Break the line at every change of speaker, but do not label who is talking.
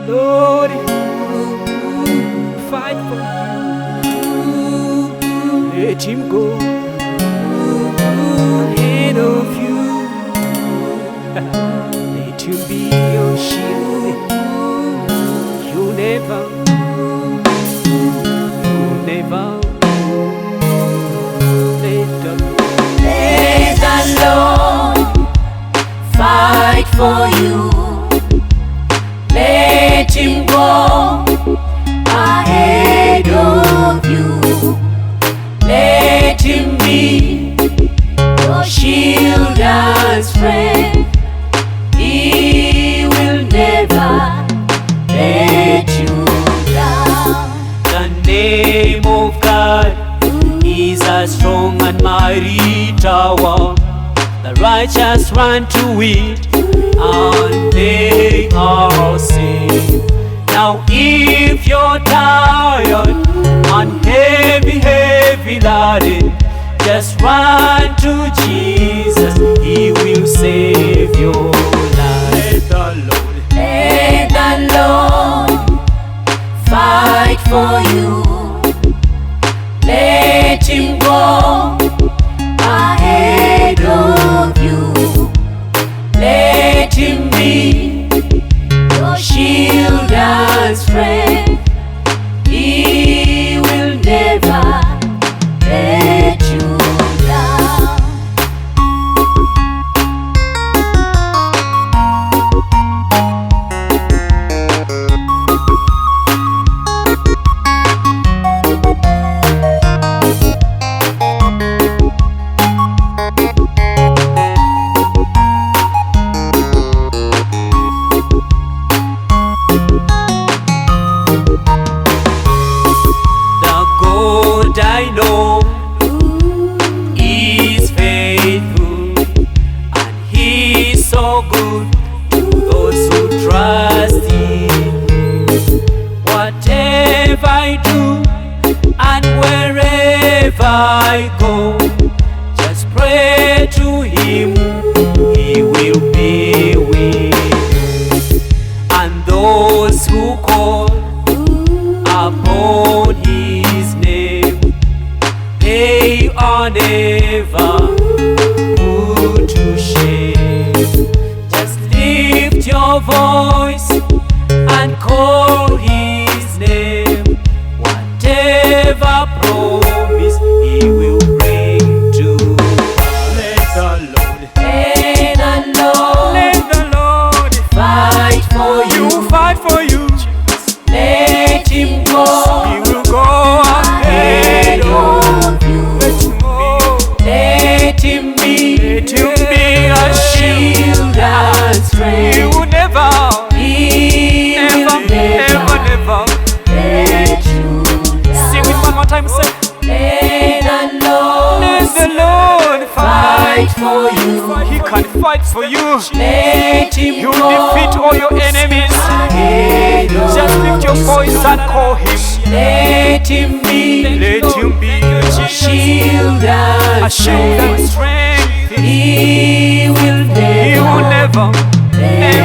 Lord fight for you. Let him go ahead of you. Let him be your shield. You'll never
let the Lord fight for you. Let him go ahead of you. Let him be your shield and strength. He will never let you down.
The name of God is a strong and mighty tower. The righteous run to it and they are saved. Now if you're tired and heavy laden, just run to Jesus, He will save your life.
Let the Lord fight for you. Let him go ahead of you. Let him be your shield and strength. He will never let you down.
I know He's faithful and He's so good to those who trust Him. Whatever I do and wherever I go, just pray to Him, He will be with you. And those who call upon His name, they are never put to shame. Just lift your voice and call His name. Whatever promise He will bring to pass. Let the Lord
Fight for you.
fight for you.
Let him go
He will go ahead of you.
Let him be
a
shield and
He
strength.
will never
He will never let you
Sing
down.
it one more time, say.
Let
Let the Lord
fight for you.
He can fight for you.
Let him
He'll
go
defeat all your enemies.
ahead of
Just lift your voice and call Him.
Let him be
Let Him be your
shield
a
and
shield and
strength.
strength.
He will
He will
never
never